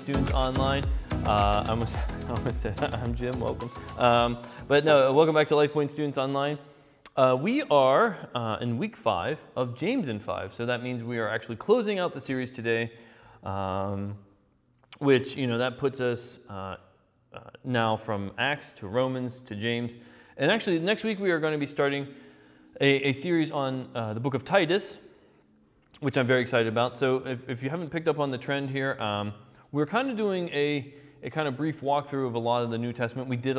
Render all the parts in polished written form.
students online. I almost said, I'm Jim, welcome. But no, welcome back to LifePoint students online. We are in week 5 of James in 5, so that means we are actually closing out the series today, which, that puts us now from Acts to Romans to James. And actually, next week we are going to be starting a series on the book of Titus, which I'm very excited about. So if you haven't picked up on the trend here, we're kind of doing a kind of brief walkthrough of a lot of the New Testament. We did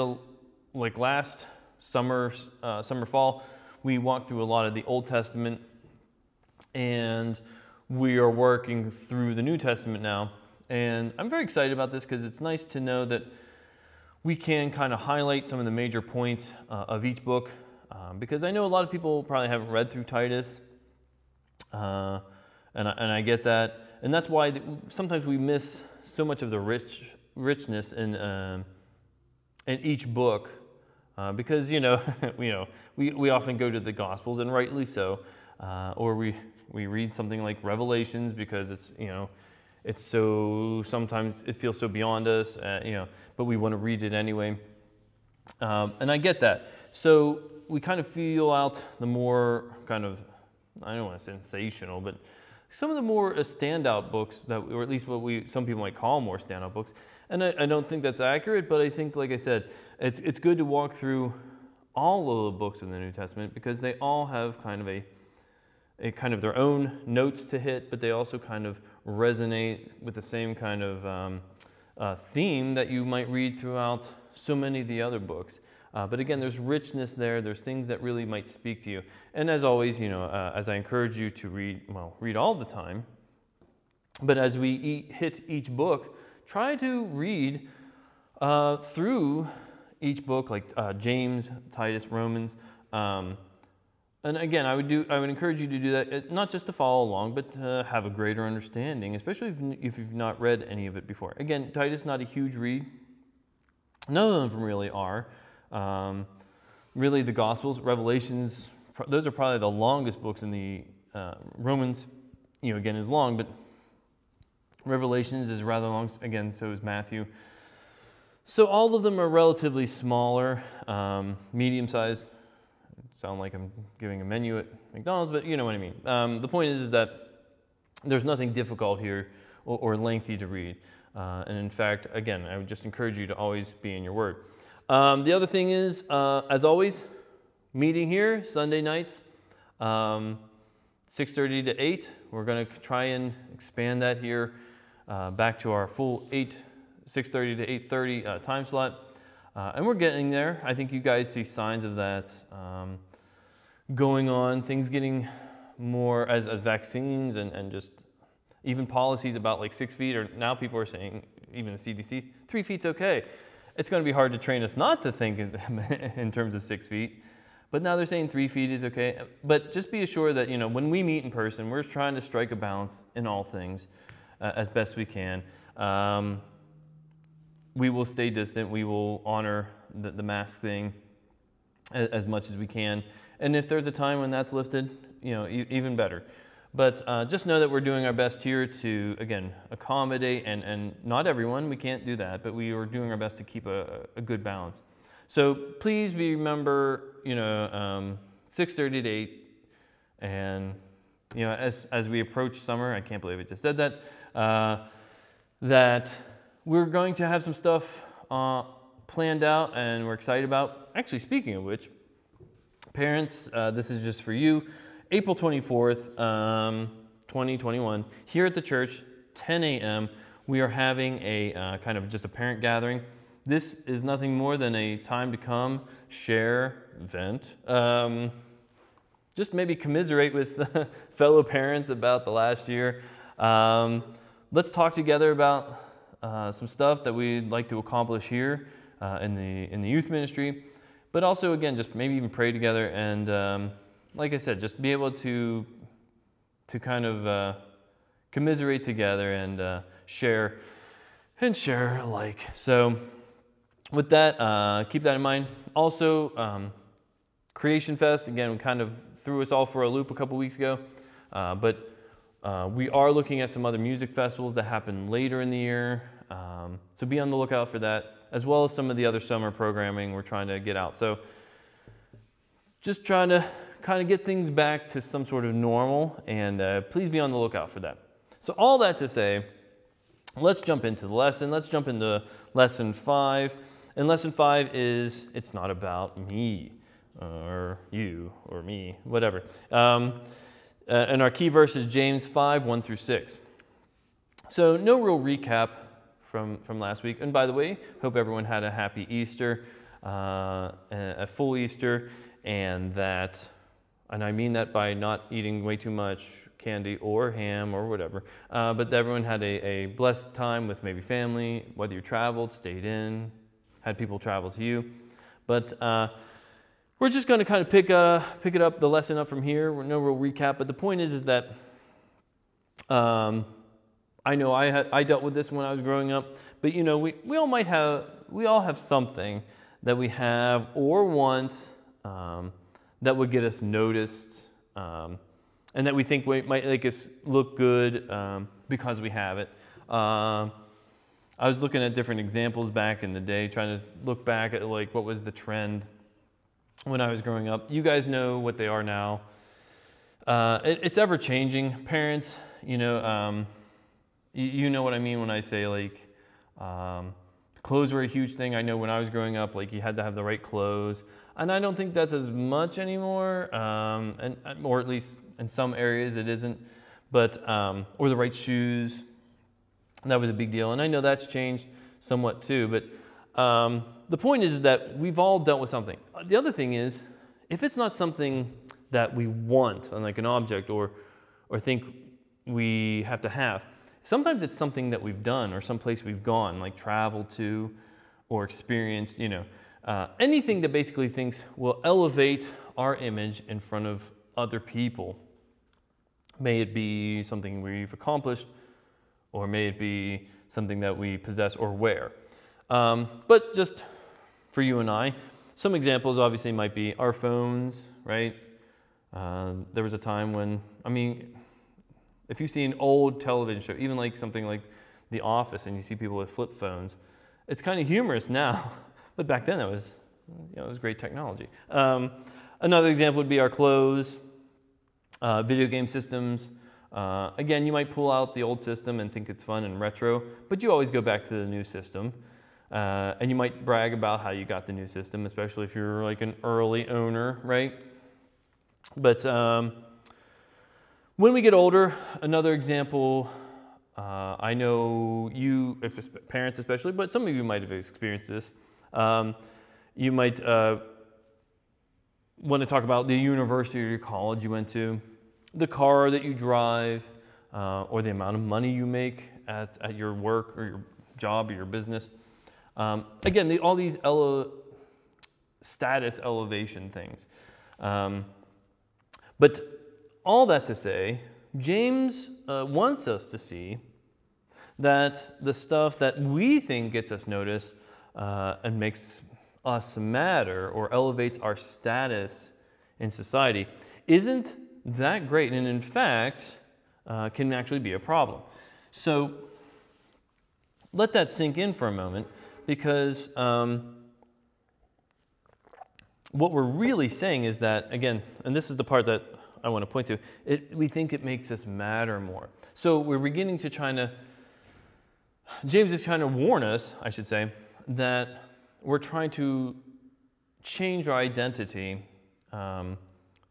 like last summer, fall, we walked through a lot of the Old Testament, and we are working through the New Testament now. And I'm very excited about this because it's nice to know that we can kind of highlight some of the major points of each book, because I know a lot of people probably haven't read through Titus, and I get that, and that's why sometimes we miss so much of the richness in each book, because we often go to the Gospels, and rightly so, or we read something like Revelations because it's so, sometimes it feels so beyond us, but we want to read it anyway, and I get that. So we kind of feel out the more kind of, I don't want to say sensational, but some of the more standout books, or at least what some people might call more standout books. And I don't think that's accurate, but I think, like I said, it's good to walk through all of the books in the New Testament because they all have kind of a kind of their own notes to hit, but they also kind of resonate with the same kind of theme that you might read throughout so many of the other books. But again, there's richness there. There's things that really might speak to you. And as always, as I encourage you to read all the time. But as we hit each book, try to read through each book, like James, Titus, Romans. And again, I would encourage you to do that, not just to follow along, but to have a greater understanding, especially if you've not read any of it before. Again, Titus, not a huge read. None of them really are. Really, the Gospels, Revelations, those are probably the longest books in the Romans, again, is long, but Revelations is rather long, again, so is Matthew. So all of them are relatively smaller, medium-sized. Sound like I'm giving a menu at McDonald's, but you know what I mean. The point is that there's nothing difficult here or lengthy to read. And in fact, again, I would just encourage you to always be in your word. The other thing is, as always, meeting here Sunday nights, 6:30 to 8. We're going to try and expand that here back to our full 6:30 to 8:30 time slot. And we're getting there. I think you guys see signs of that going on, things getting more as vaccines and just even policies about like 6 feet, or now people are saying, even the CDC, 3 feet's okay. It's going to be hard to train us not to think in terms of 6 feet, but now they're saying 3 feet is okay. But just be assured that when we meet in person, we're trying to strike a balance in all things as best we can. We will stay distant. We will honor the mask thing as much as we can. And if there's a time when that's lifted, even better. But just know that we're doing our best here to, again, accommodate, and not everyone, we can't do that, but we are doing our best to keep a good balance. So please remember, 6:30 to 8, and, as we approach summer, I can't believe I just said that, that we're going to have some stuff planned out and we're excited about. Actually, speaking of which, parents, this is just for you. April 24th, 2021, here at the church, 10 a.m., we are having a kind of just a parent gathering. This is nothing more than a time to come, share, vent, just maybe commiserate with fellow parents about the last year. Let's talk together about some stuff that we'd like to accomplish here in the youth ministry, but also, again, just maybe even pray together and like I said, just be able to kind of commiserate together and share alike. So with that, keep that in mind. Also, Creation Fest, again, kind of threw us all for a loop a couple weeks ago, but we are looking at some other music festivals that happen later in the year. So be on the lookout for that, as well as some of the other summer programming we're trying to get out. So just trying to kind of get things back to some sort of normal, and please be on the lookout for that. So all that to say, let's jump into the lesson. Let's jump into lesson 5. And lesson 5 is, it's not about me, or you, or me, whatever. And our key verse is James 5, 1 through 6. So no real recap from last week. And by the way, hope everyone had a happy Easter, a full Easter, and I mean that by not eating way too much candy or ham or whatever, but everyone had a blessed time with maybe family, whether you traveled, stayed in, had people travel to you. But we're just going to kind of pick it up, the lesson up from here. No real recap, but the point is that I know I dealt with this when I was growing up, but you know, we all have something that we have or want that would get us noticed, and that we think might make us look good because we have it. I was looking at different examples back in the day, trying to look back at like what was the trend when I was growing up. You guys know what they are now. It's ever changing. Parents, you know what I mean when I say like clothes were a huge thing. I know when I was growing up, like you had to have the right clothes, and I don't think that's as much anymore, or at least in some areas it isn't. But or the right shoes. That was a big deal, and I know that's changed somewhat too, but the point is that we've all dealt with something. The other thing is, if it's not something that we want, like an object or think we have to have, sometimes it's something that we've done or someplace we've gone, like traveled to or experienced, you know, anything that basically thinks will elevate our image in front of other people. May it be something we've accomplished, or may it be something that we possess or wear. But just for you and I, some examples obviously might be our phones, right? There was a time when, I mean, if you see an old television show, even like something like The Office, and you see people with flip phones, it's kind of humorous now, but back then it was great technology. Another example would be our clothes, video game systems. Again, you might pull out the old system and think it's fun and retro, but you always go back to the new system. And you might brag about how you got the new system, especially if you're like an early owner, right? But when we get older, another example, I know you, parents especially, but some of you might have experienced this. You might want to talk about the university or college you went to, the car that you drive, or the amount of money you make at your work or your job or your business. Again, all these status elevation things. But all that to say, James wants us to see that the stuff that we think gets us noticed and makes us matter or elevates our status in society isn't that great, and in fact can actually be a problem. So let that sink in for a moment, because what we're really saying is that, again, and this is the part that I want to point to, we think it makes us matter more. So we're beginning to James is trying to warn us, I should say, that we're trying to change our identity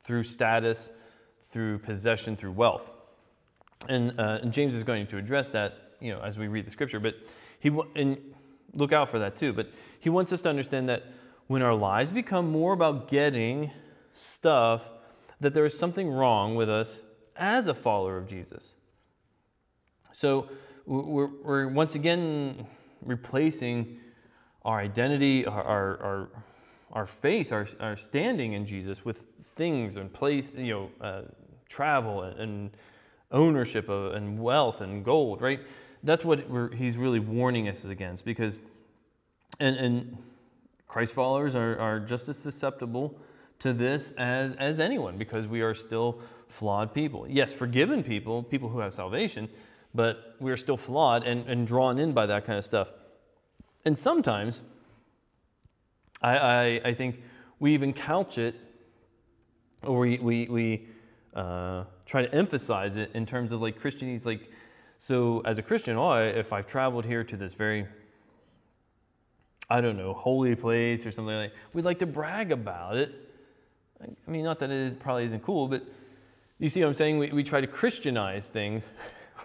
through status, through possession, through wealth. And James is going to address that, as we read the scripture, but and look out for that too. But he wants us to understand that when our lives become more about getting stuff, that there is something wrong with us as a follower of Jesus. So we're once again replacing our identity, our faith, our standing in Jesus with things and place, travel and ownership and wealth and gold, right? That's what he's really warning us against, because and Christ followers are just as susceptible to this as anyone, because we are still flawed people. Yes, forgiven people who have salvation, but we're still flawed and drawn in by that kind of stuff. And sometimes I think we even couch it, or we try to emphasize it in terms of like Christianese, like, so as a Christian, if I've traveled here to this very, I don't know, holy place or something like that, we'd like to brag about it. I mean, not that it probably isn't cool, but you see what I'm saying? We try to Christianize things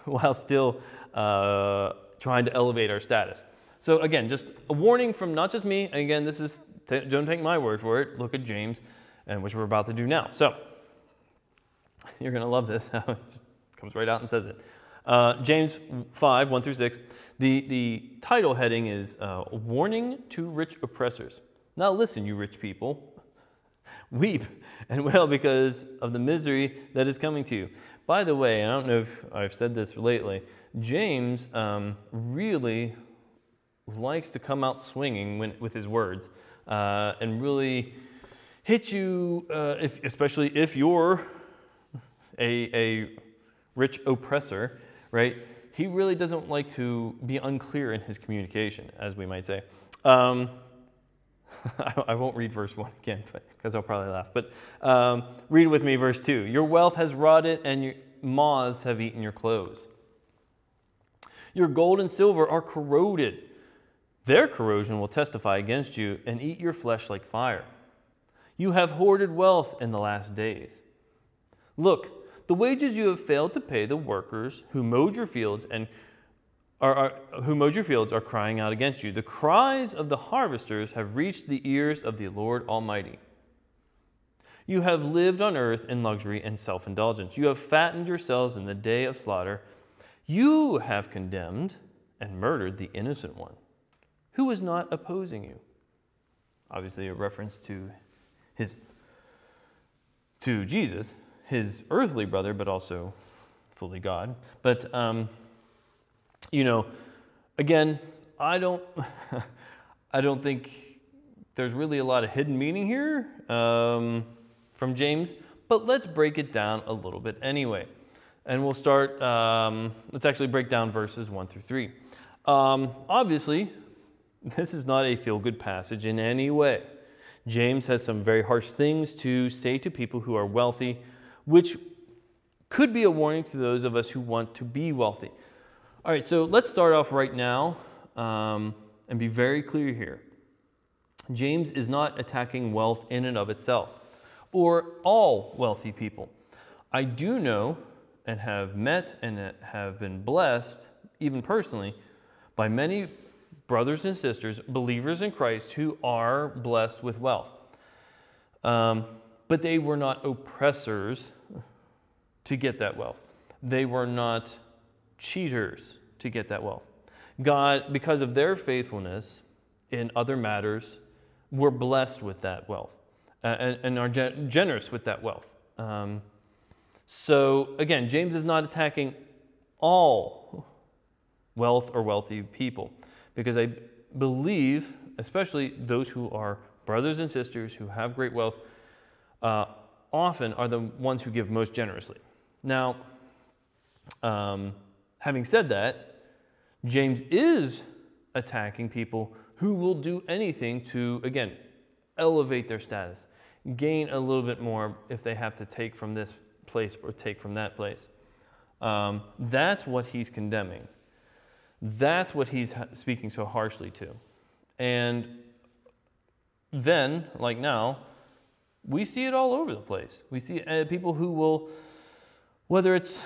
while still trying to elevate our status. So again, just a warning from not just me, and again, this is, don't take my word for it, look at James, and which we're about to do now. So, you're going to love this, how it just comes right out and says it. James 5, 1 through 6, the title heading is Warning to Rich Oppressors. Now listen, you rich people, weep and wail because of the misery that is coming to you. By the way, I don't know if I've said this lately, James really likes to come out swinging with his words and really hit you, especially if you're a rich oppressor, right? He really doesn't like to be unclear in his communication, as we might say. I won't read verse 1 again, because I'll probably laugh. But read with me verse 2. Your wealth has rotted, and your moths have eaten your clothes. Your gold and silver are corroded. Their corrosion will testify against you and eat your flesh like fire. You have hoarded wealth in the last days. Look, the wages you have failed to pay the workers who mowed your fields are crying out against you. The cries of the harvesters have reached the ears of the Lord Almighty. You have lived on earth in luxury and self-indulgence. You have fattened yourselves in the day of slaughter. You have condemned and murdered the innocent one, who is not opposing you. Obviously a reference to Jesus, his earthly brother, but also fully God. But, you know, again, I don't think there's really a lot of hidden meaning here from James, but let's break it down a little bit anyway. And we'll start, let's actually break down verses 1 through 3. Obviously, this is not a feel-good passage in any way. James has some very harsh things to say to people who are wealthy, which could be a warning to those of us who want to be wealthy. All right, so let's start off right now and be very clear here. James is not attacking wealth in and of itself, or all wealthy people. I do know and have met and have been blessed, even personally, by many brothers and sisters, believers in Christ, who are blessed with wealth. But they were not oppressors to get that wealth. They were not cheaters to get that wealth. God, because of their faithfulness in other matters, were blessed with that wealth and are generous with that wealth. So again, James is not attacking all wealth or wealthy people, because I believe, especially those who are brothers and sisters who have great wealth, often are the ones who give most generously. Now, having said that, James is attacking people who will do anything to, again, elevate their status, gain a little bit more if they have to take from this place or take from that place. That's what he's condemning. That's what he's speaking so harshly to. And then, like now, we see it all over the place. We see people who will, whether it's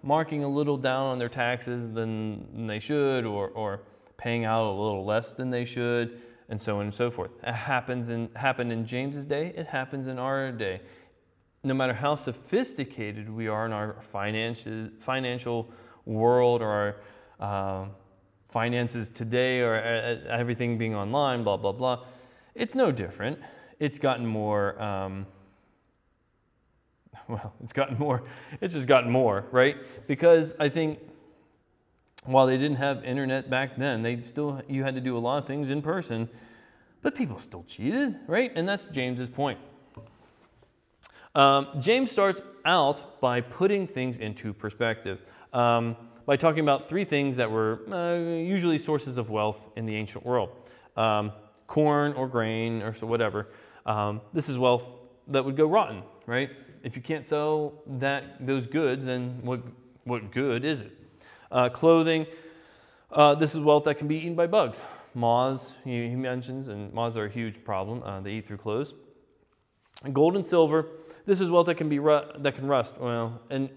marking a little down on their taxes than they should, or paying out a little less than they should, and so on and so forth. It happened in James's day. It happens in our day. No matter how sophisticated we are in our financial world, or our finances today, or everything being online, blah, blah, blah, it's no different. It's gotten more, it's just gotten more, right? Because I think while they didn't have internet back then, you had to do a lot of things in person, but people still cheated, right? And that's James's point. James starts out by putting things into perspective. by talking about three things that were usually sources of wealth in the ancient world. Corn or grain or so whatever. This is wealth that would go rotten, right? If you can't sell those goods, then what good is it? Clothing. This is wealth that can be eaten by bugs. Moths, he mentions, and moths are a huge problem. They eat through clothes. And gold and silver. This is wealth that can rust. Well, and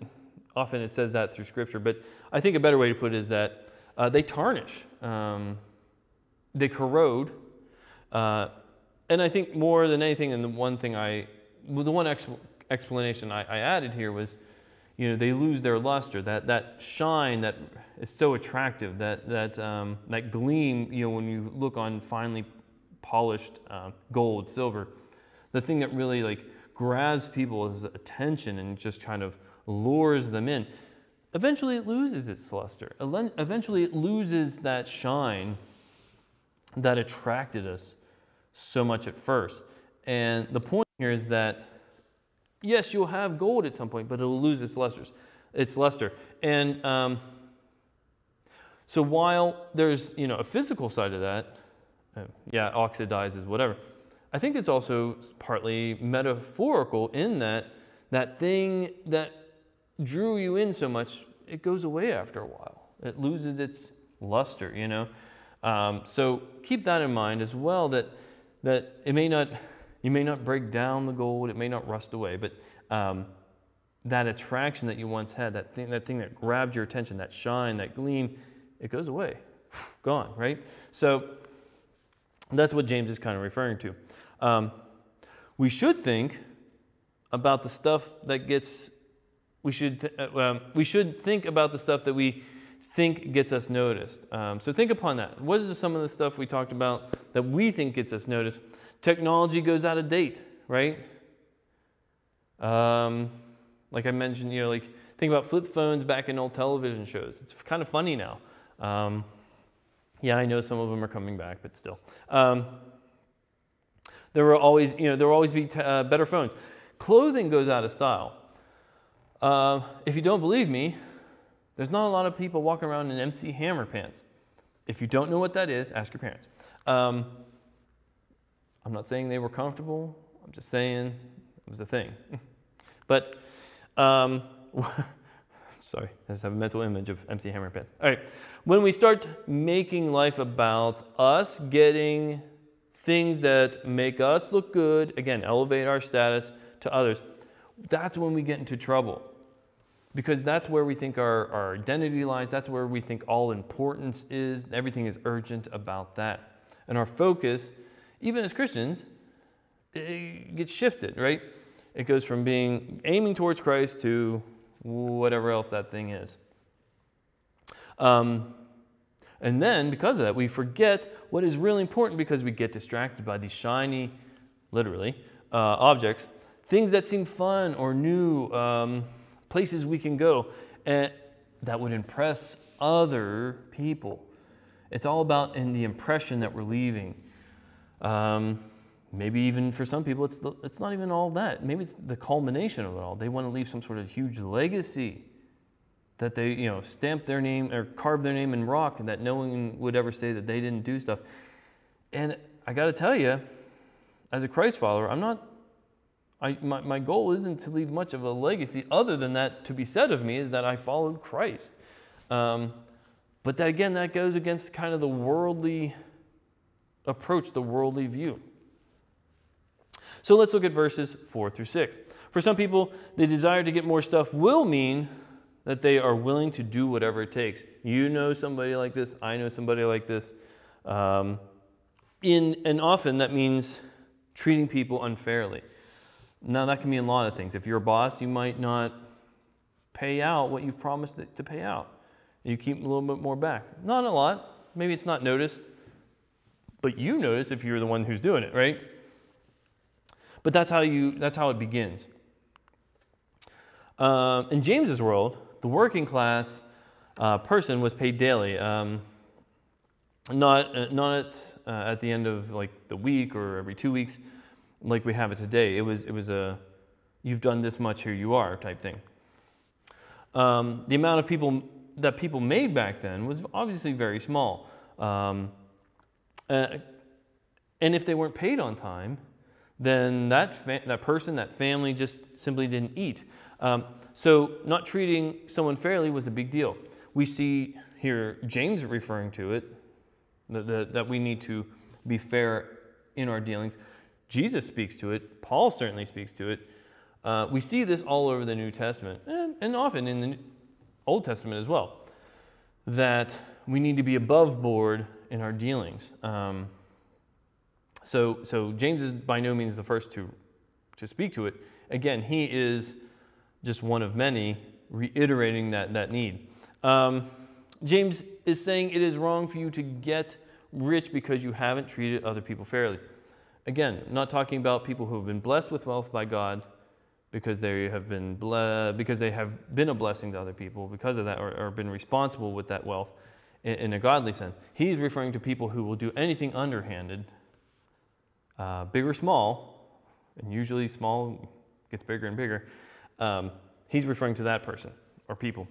often it says that through Scripture, but I think a better way to put it is that they tarnish, they corrode, and I think more than anything, and the one explanation I added here was, they lose their luster, that shine that is so attractive, that gleam, when you look on finely polished gold, silver, the thing that really grabs people's attention and just kind of lures them in. Eventually it loses its luster. Eventually it loses that shine that attracted us so much at first. And the point here is that, yes, you'll have gold at some point, but it'll lose its luster. And so while there's a physical side of that, it oxidizes, whatever, I think it's also partly metaphorical in that thing that drew you in so much, it goes away after a while. It loses its luster, So keep that in mind as well, that you may not break down the gold, it may not rust away, but that attraction that you once had, that thing that grabbed your attention, that shine, that gleam, it goes away, gone, right? So that's what James is kind of referring to. We should think about the stuff that we should think about the stuff that we think gets us noticed. So think upon that. What is some of the stuff we talked about that we think gets us noticed? Technology goes out of date, right? Like I mentioned, think about flip phones back in old television shows. It's kind of funny now. I know some of them are coming back, but still. There will always be better phones. Clothing goes out of style. If you don't believe me, there's not a lot of people walking around in MC Hammer pants. If you don't know what that is, ask your parents. I'm not saying they were comfortable. I'm just saying it was a thing. But, sorry, I just have a mental image of MC Hammer pants. All right, when we start making life about us getting things that make us look good, again, elevate our status to others, that's when we get into trouble. Because that's where we think our identity lies, that's where we think all importance is, everything is urgent about that. And our focus, even as Christians, it gets shifted, right? It goes from aiming towards Christ to whatever else that thing is. And then, because of that, we forget what is really important because we get distracted by these shiny, literally, objects, things that seem fun or new, places we can go, and that would impress other people. It's all about the impression that we're leaving. Maybe even for some people, it's not even all that. Maybe it's the culmination of it all. They want to leave some sort of huge legacy that they, stamp their name or carve their name in rock, and that no one would ever say that they didn't do stuff. And I got to tell you, as a Christ follower, my goal isn't to leave much of a legacy other than that to be said of me is that I followed Christ. But that goes against kind of the worldly approach, the worldly view. So let's look at verses 4 through 6. For some people, the desire to get more stuff will mean that they are willing to do whatever it takes. You know somebody like this. I know somebody like this. And often that means treating people unfairly. Now, that can mean a lot of things. If you're a boss, you might not pay out what you've promised to pay out. You keep a little bit more back. Not a lot. Maybe it's not noticed. But you notice if you're the one who's doing it, right? But that's how it begins. In James's world, the working class person was paid daily, not at the end of the week or every 2 weeks, like we have it today. It was a you've done this much, here you are type thing. The amount of people that people made back then was obviously very small. And if they weren't paid on time, then that person, that family just simply didn't eat. So not treating someone fairly was a big deal. We see here James referring to it, that we need to be fair in our dealings. Jesus speaks to it. Paul certainly speaks to it. We see this all over the New Testament, and often in the Old Testament as well, that we need to be above board in our dealings. So James is by no means the first to speak to it. Again, he is just one of many reiterating that need. James is saying it is wrong for you to get rich because you haven't treated other people fairly. Again, not talking about people who have been blessed with wealth by God because they have been a blessing to other people because of that, or been responsible with that wealth in a godly sense. He's referring to people who will do anything underhanded, big or small, and usually small gets bigger and bigger. He's referring to that person or people.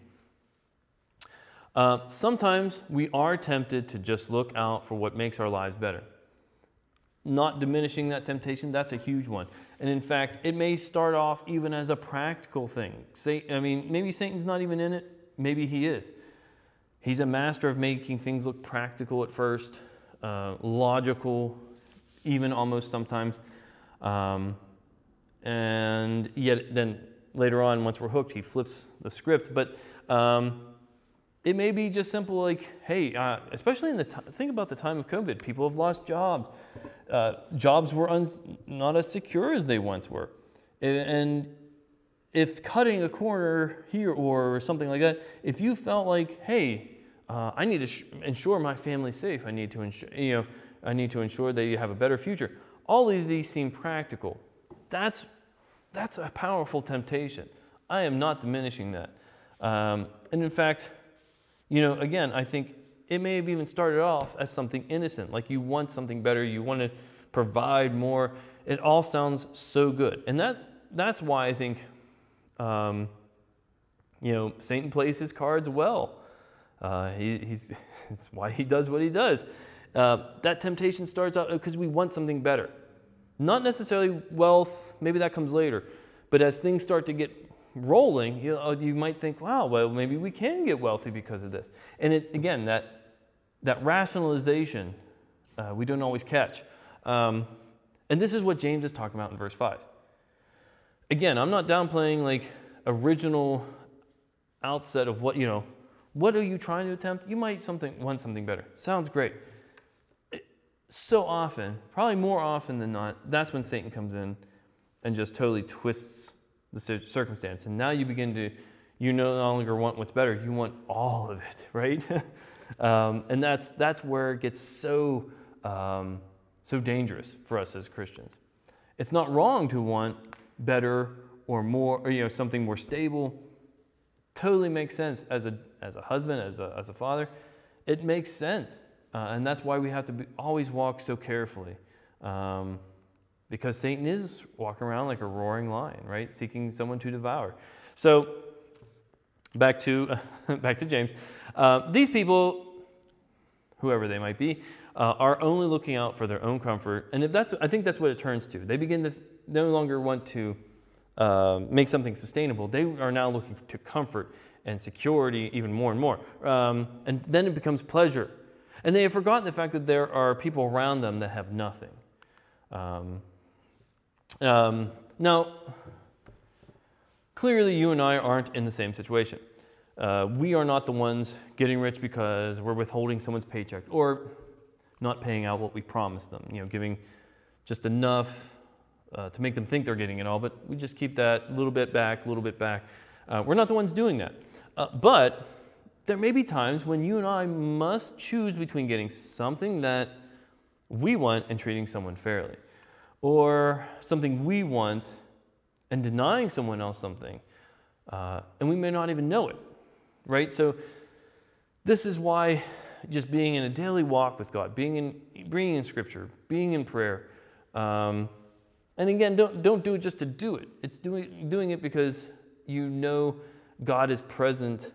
Sometimes we are tempted to just look out for what makes our lives better. Not diminishing that temptation, that's a huge one. And in fact, it may start off even as a practical thing. Maybe Satan's not even in it. Maybe he is. He's a master of making things look practical at first, logical, even almost sometimes. And yet then later on, once we're hooked, he flips the script. But it may be just simple like, hey, especially think about the time of COVID. People have lost jobs. Jobs were not as secure as they once were. And if cutting a corner here or something like that, if you felt like, hey, I need to ensure my family's safe. I need to ensure that you have a better future. All of these seem practical. That's a powerful temptation. I am not diminishing that. And in fact, again, I think it may have even started off as something innocent, like you want something better, you want to provide more. It all sounds so good. And that's why I think, Satan plays his cards well. It's why he does what he does. That temptation starts out because we want something better. Not necessarily wealth, maybe that comes later. But as things start to get rolling, you might think, wow, well, maybe we can get wealthy because of this. And again, that rationalization, we don't always catch. And this is what James is talking about in verse 5. Again, I'm not downplaying like original outset of what are you trying to attempt? You might want something better. Sounds great. So often, probably more often than not, that's when Satan comes in and just totally twists the circumstance. And now you no longer want what's better, you want all of it, right? And that's where it gets so dangerous for us as Christians. It's not wrong to want better or more, or something more stable. Totally makes sense as a husband, as a father. It makes sense. And that's why we have to always walk so carefully. Because Satan is walking around like a roaring lion, right? Seeking someone to devour. So, back to James. These people, whoever they might be, are only looking out for their own comfort. And I think that's what it turns to. They begin to no longer want to make something sustainable. They are now looking to comfort and security even more and more. And then it becomes pleasure. And they have forgotten the fact that there are people around them that have nothing. Now, clearly you and I aren't in the same situation. We are not the ones getting rich because we're withholding someone's paycheck or not paying out what we promised them, giving just enough to make them think they're getting it all, but we just keep that little bit back. We're not the ones doing that. But there may be times when you and I must choose between getting something that we want and treating someone fairly, or something we want and denying someone else something, and we may not even know it, right? So this is why just being in a daily walk with God, bringing in Scripture, being in prayer, and again, don't do it just to do it. It's doing it because God is present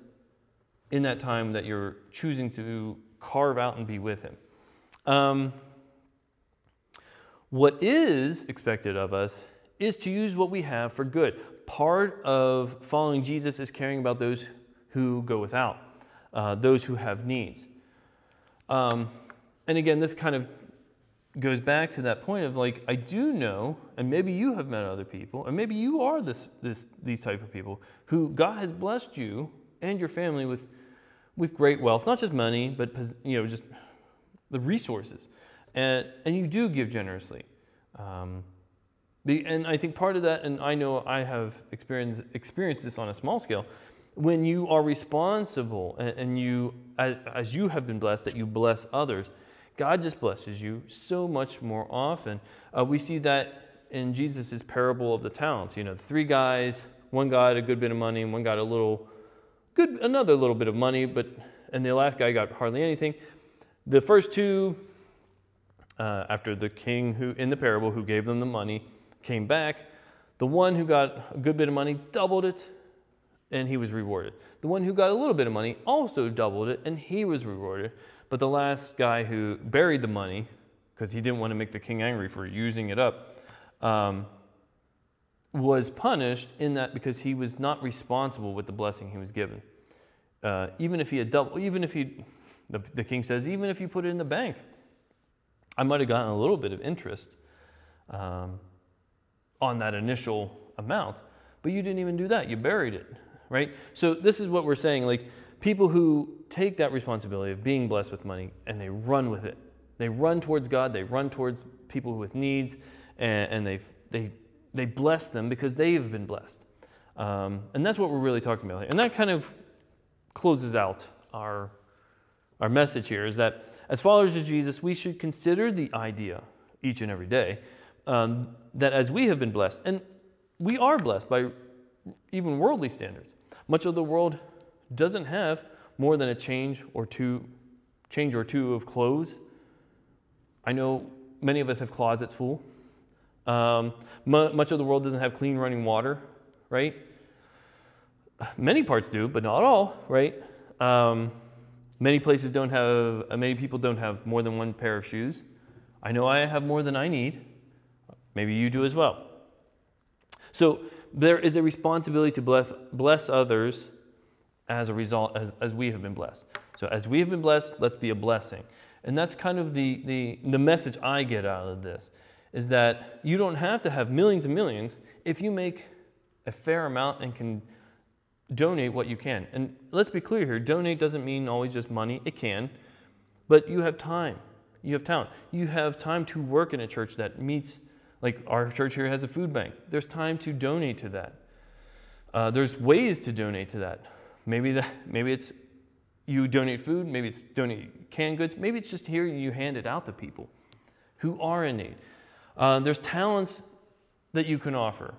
in that time that you're choosing to carve out and be with Him. What is expected of us is to use what we have for good. Part of following Jesus is caring about those who go without, those who have needs. And again, this kind of goes back to that point of like, I do know, and maybe you have met other people, and maybe you are these type of people who God has blessed you and your family with great wealth, not just money, but just the resources, and you do give generously. And I think part of that, and I know I have experienced this on a small scale, when you are responsible and you, as you have been blessed, that you bless others, God just blesses you so much more often. We see that in Jesus' parable of the talents. 3 guys, one got a good bit of money, and one got another little bit of money, and the last guy got hardly anything. The first 2, after the king who in the parable who gave them the money came back, the one who got a good bit of money doubled it, and he was rewarded. The one who got a little bit of money also doubled it, and he was rewarded. But the last guy who buried the money, because he didn't want to make the king angry for using it up, was punished in that because he was not responsible with the blessing he was given. Even if he had doubled, the king says, even if you put it in the bank, I might have gotten a little bit of interest on that initial amount, but you didn't even do that. You buried it, right? So this is what we're saying, like people who take that responsibility of being blessed with money and they run with it. They run towards God, they run towards people with needs, and they bless them because they've been blessed. And that's what we're really talking about. And that kind of closes out our message here, is that as followers of Jesus, we should consider the idea each and every day that as we have been blessed, and we are blessed by even worldly standards. Much of the world doesn't have more than a change or two of clothes. I know many of us have closets full. Much of the world doesn't have clean running water, right? Many parts do, but not all, right? Many people don't have more than one pair of shoes. I know I have more than I need. Maybe you do as well. So there is a responsibility to bless others as a result, as we have been blessed. So as we have been blessed, let's be a blessing. And that's kind of the message I get out of this, is that you don't have to have millions and millions if you make a fair amount and can donate what you can. And let's be clear here, donate doesn't mean always just money. It can, but you have time. You have talent. You have time to work in a church that meets, like our church here has a food bank. There's time to donate to that. There's ways to donate to that. Maybe it's you donate food, maybe it's donate canned goods, maybe it's just here you hand it out to people who are in need. There's talents that you can offer.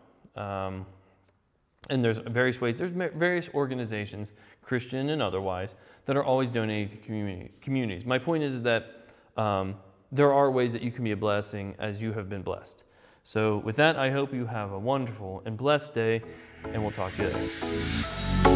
And there's various ways. There's various organizations, Christian and otherwise, that are always donating to communities. My point is that there are ways that you can be a blessing as you have been blessed. So with that, I hope you have a wonderful and blessed day, and we'll talk to you later.